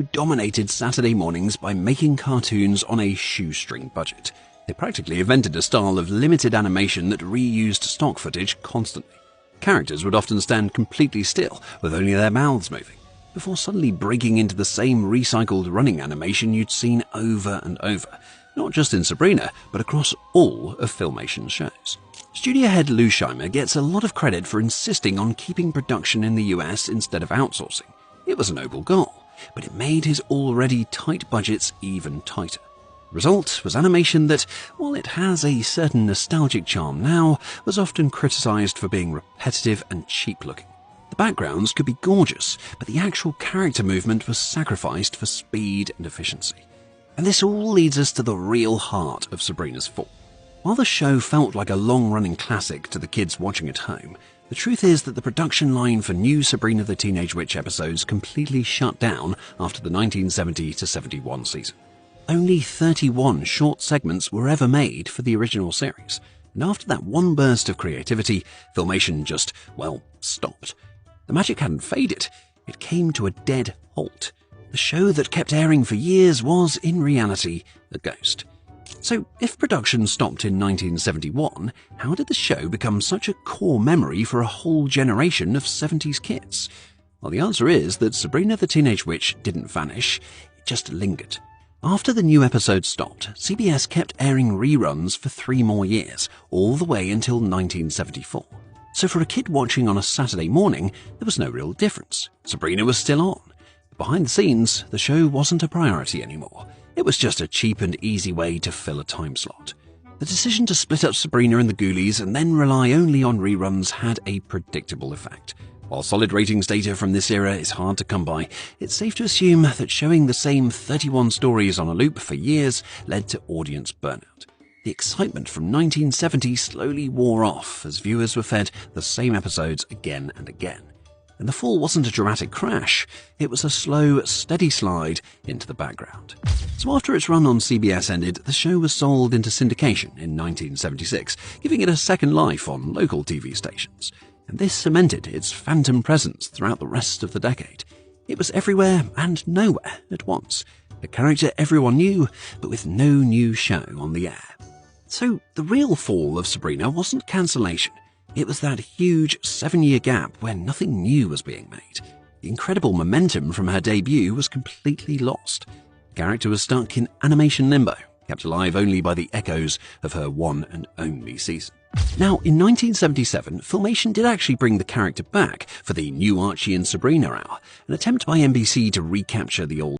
dominated Saturday mornings by making cartoons on a shoestring budget. They practically invented a style of limited animation that reused stock footage constantly. Characters would often stand completely still, with only their mouths moving, before suddenly breaking into the same recycled running animation you'd seen over and over, not just in Sabrina, but across all of Filmation's shows. Studio head Lou Scheimer gets a lot of credit for insisting on keeping production in the US instead of outsourcing. It was a noble goal, but it made his already tight budgets even tighter. The result was animation that, while it has a certain nostalgic charm now, was often criticized for being repetitive and cheap-looking. The backgrounds could be gorgeous, but the actual character movement was sacrificed for speed and efficiency. And this all leads us to the real heart of Sabrina's fall. While the show felt like a long-running classic to the kids watching at home, the truth is that the production line for new Sabrina the Teenage Witch episodes completely shut down after the 1970-71 season. Only 31 short segments were ever made for the original series, and after that one burst of creativity, Filmation just, stopped. The magic hadn't faded, it came to a dead halt. The show that kept airing for years was, in reality, a ghost. So, if production stopped in 1971, how did the show become such a core memory for a whole generation of 70s kids? Well, the answer is that Sabrina the Teenage Witch didn't vanish, it just lingered. After the new episodes stopped, CBS kept airing reruns for 3 more years, all the way until 1974. So for a kid watching on a Saturday morning, there was no real difference. Sabrina was still on. Behind the scenes, the show wasn't a priority anymore. It was just a cheap and easy way to fill a time slot. The decision to split up Sabrina and the Ghoulies and then rely only on reruns had a predictable effect. While solid ratings data from this era is hard to come by, it's safe to assume that showing the same 31 stories on a loop for years led to audience burnout. The excitement from 1970 slowly wore off as viewers were fed the same episodes again and again. And the fall wasn't a dramatic crash, it was a slow, steady slide into the background. So after its run on CBS ended, the show was sold into syndication in 1976, giving it a second life on local TV stations. And this cemented its phantom presence throughout the rest of the decade. It was everywhere and nowhere at once. A character everyone knew, but with no new show on the air. So the real fall of Sabrina wasn't cancellation. It was that huge 7-year gap where nothing new was being made. The incredible momentum from her debut was completely lost. The character was stuck in animation limbo, kept alive only by the echoes of her one and only season. Now, in 1977, Filmation did actually bring the character back for the New Archie and Sabrina hour, an attempt by NBC to recapture the old